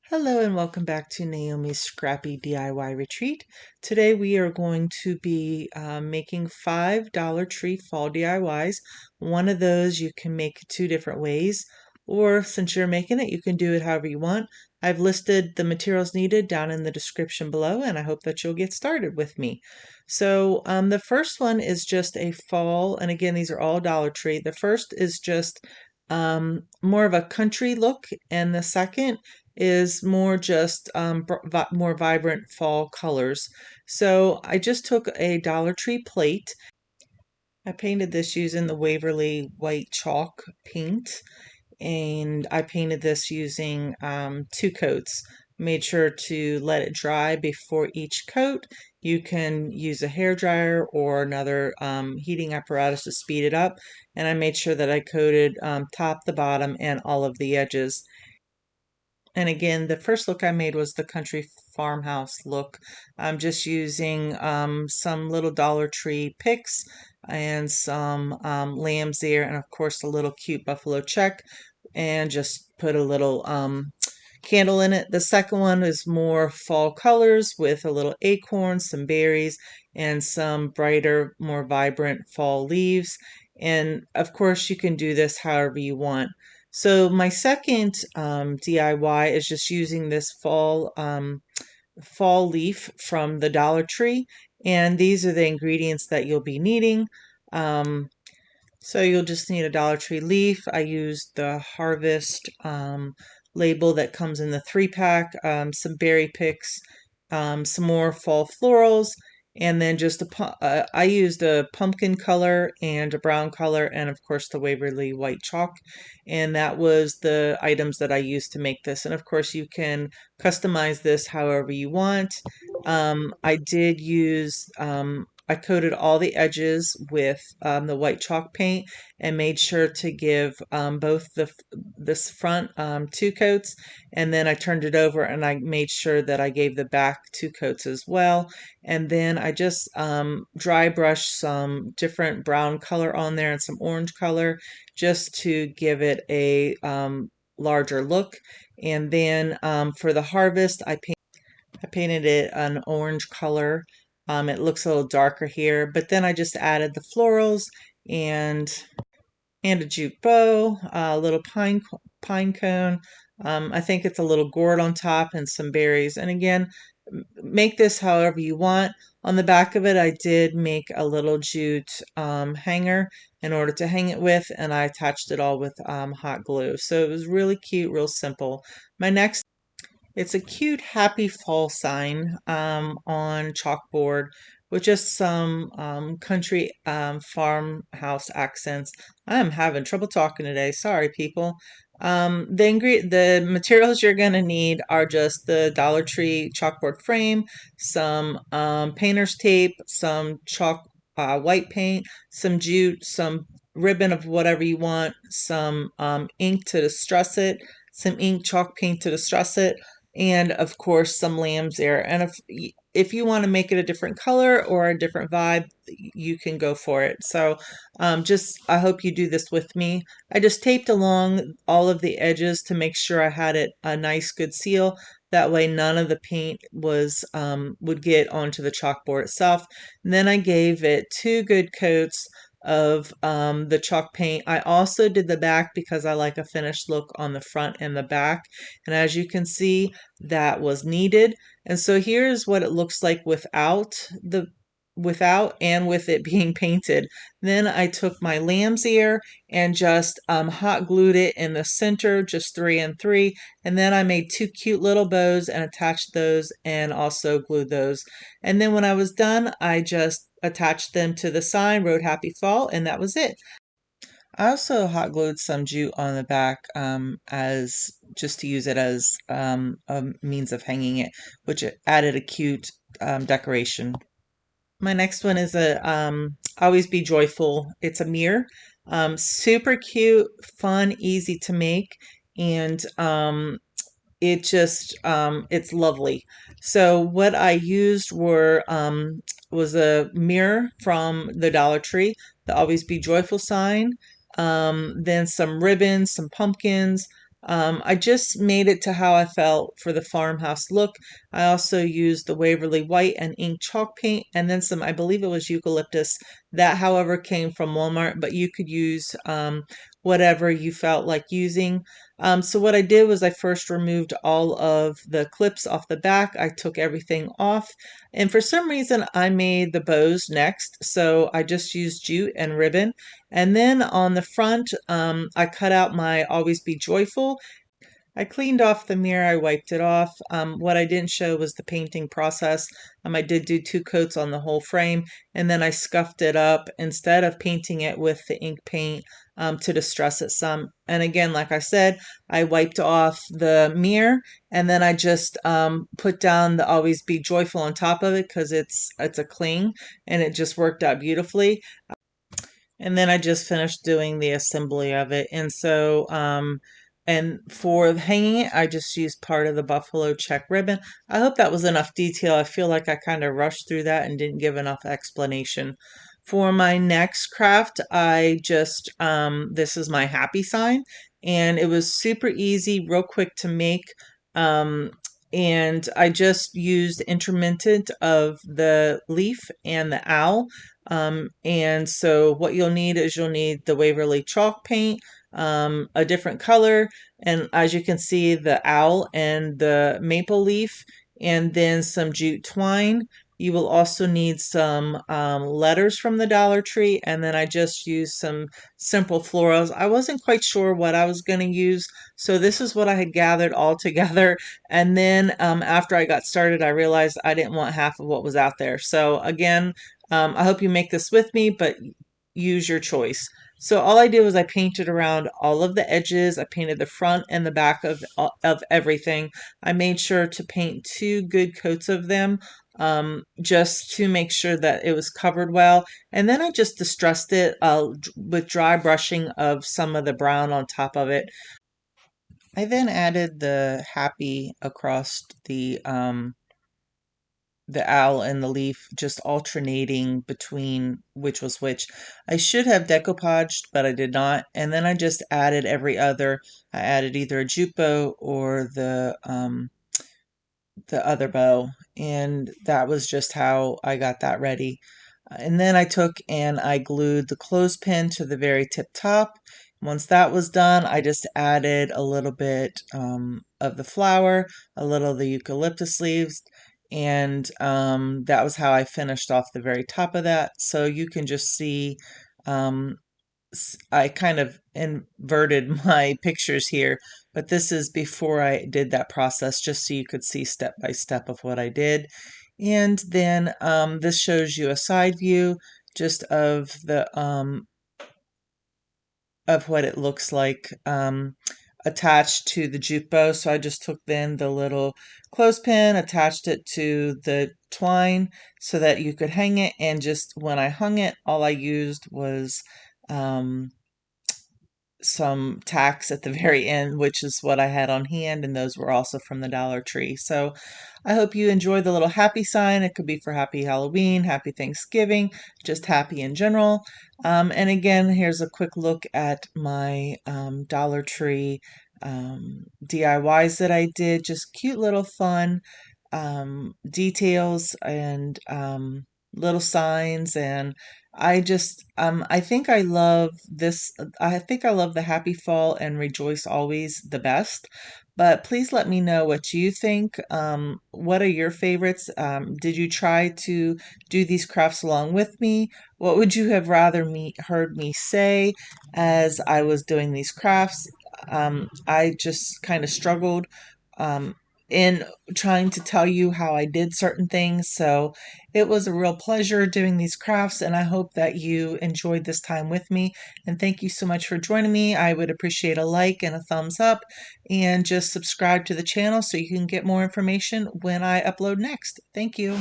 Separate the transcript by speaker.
Speaker 1: Hello and welcome back to Naomi's Scrappy DIY Retreat. Today we are going to be making 5 Dollar Tree fall DIYs. One of those you can make 2 different ways, or since you're making it, you can do it however you want. I've listed the materials needed down in the description below, and I hope that you'll get started with me. So the first one is just a fall, and again, these are all Dollar Tree. The first is just more of a country look, and the second is more just more vibrant fall colors. So I just took a Dollar Tree plate. I painted this using the Waverly white chalk paint, and I painted this using 2 coats. Made sure to let it dry before each coat. You can use a hair dryer or another heating apparatus to speed it up. And I made sure that I coated top, the bottom, and all of the edges. And again, the first look I made was the country farmhouse look. I'm just using some little Dollar Tree picks and some lamb's ear, and of course a little cute buffalo check, and just put a little candle in it. The second one is more fall colors with a little acorn, some berries, and some brighter, more vibrant fall leaves. And of course, you can do this however you want. So my second DIY is just using this fall leaf from the Dollar Tree, and these are the ingredients that you'll be needing. So you'll just need a Dollar Tree leaf. I used the Harvest label that comes in the 3-pack, some berry picks, some more fall florals, and then just I used a pumpkin color and a brown color, and of course the Waverly white chalk, and that was the items that I used to make this. And of course you can customize this however you want. I did use I coated all the edges with the white chalk paint and made sure to give both this front 2 coats, and then I turned it over and I made sure that I gave the back 2 coats as well. And then I just dry brushed some different brown color on there and some orange color just to give it a larger look. And then for the Harvest, I painted it an orange color. It looks a little darker here, but then I just added the florals and a jute bow, a little pine cone. I think it's a little gourd on top and some berries. And again, make this however you want. On the back of it, I did make a little jute hanger in order to hang it with, and I attached it all with hot glue. So it was really cute, real simple. It's a cute happy fall sign on chalkboard with just some country farmhouse accents. I'm having trouble talking today. Sorry, people. The materials you're going to need are just the Dollar Tree chalkboard frame, some painter's tape, some chalk white paint, some jute, some ribbon of whatever you want, some ink to distress it, some ink chalk paint to distress it, and of course some lamb's ear. And if you want to make it a different color or a different vibe, you can go for it. So I hope you do this with me. I just taped along all of the edges to make sure I had it a nice good seal. That way none of the paint would get onto the chalkboard itself. And then I gave it 2 good coats of the chalk paint. I also did the back because I like a finished look on the front and the back. And as you can see, that was needed. And so here's what it looks like without and with it being painted. Then I took my lamb's ear and just hot glued it in the center, just 3 and 3. And then I made 2 cute little bows and attached those and also glued those. And then when I was done, I just attached them to the sign, wrote Happy Fall, and that was it. I also hot glued some jute on the back as just to use it as a means of hanging it, which added a cute decoration. My next one is a Always Be Joyful. It's a mirror. Super cute, fun, easy to make, and it's lovely. So what I used was a mirror from the Dollar Tree, the Always Be Joyful sign, then some ribbons, some pumpkins, I just made it to how I felt for the farmhouse look. I also used the Waverly white and ink chalk paint and then some, I believe it was eucalyptus. That, however, came from Walmart, but you could use whatever you felt like using. So what I did was I first removed all of the clips off the back. I took everything off, and for some reason I made the bows next. So I just used jute and ribbon. And then on the front, I cut out my Always Be Joyful. I cleaned off the mirror, I wiped it off. What I didn't show was the painting process. I did do 2 coats on the whole frame, and then I scuffed it up instead of painting it with the ink paint to distress it some. And again, like I said, I wiped off the mirror, and then I just put down the Always Be Joyful on top of it because it's a cling, and it just worked out beautifully. And then I just finished doing the assembly of it. And for hanging it, I just used part of the buffalo check ribbon. I hope that was enough detail. I feel like I kind of rushed through that and didn't give enough explanation. For my next craft, I just, this is my happy sign, and it was super easy, real quick to make. Um, and I just used intermittent of the leaf and the owl. And so what you'll need is you'll need the Waverly Chalk Paint, a different color, and as you can see, the owl and the maple leaf, and then some jute twine. You will also need some letters from the Dollar Tree, and then I just used some simple florals. I wasn't quite sure what I was going to use, so this is what I had gathered all together. And then after I got started, I realized I didn't want half of what was out there. So again, I hope you make this with me, but use your choice. So all I did was I painted around all of the edges. I painted the front and the back of everything. I made sure to paint 2 good coats of them just to make sure that it was covered well. And then I just distressed it with dry brushing of some of the brown on top of it. I then added the happy across the owl and the leaf, just alternating between which was which. I should have decoupaged, but I did not. And then I just added every other. I added either a jute bow or the other bow, and that was just how I got that ready. And then I took and I glued the clothespin to the very tip top. Once that was done, I just added a little bit of the flower, a little of the eucalyptus leaves, and that was how I finished off the very top of that. So you can just see um, I kind of inverted my pictures here, but this is before I did that process, just so you could see step by step of what I did. And then this shows you a side view just of what it looks like attached to the jute bow. So I just took then the little clothespin, attached it to the twine so that you could hang it. And just when I hung it, all I used was um, some tacks at the very end, which is what I had on hand, and those were also from the Dollar Tree. So I hope you enjoy the little happy sign. It could be for Happy Halloween, Happy Thanksgiving, just happy in general. And again, here's a quick look at my Dollar Tree DIYs that I did. Just cute little fun details and little signs. And I think I love this. I think I love the Happy Fall and Rejoice Always the best. But please let me know what you think. What are your favorites? Did you try to do these crafts along with me? What would you have rather heard me say as I was doing these crafts? I just kind of struggled um, in trying to tell you how I did certain things. So it was a real pleasure doing these crafts, and I hope that you enjoyed this time with me. And thank you so much for joining me. I would appreciate a like and a thumbs up, and just subscribe to the channel so you can get more information when I upload next. Thank you.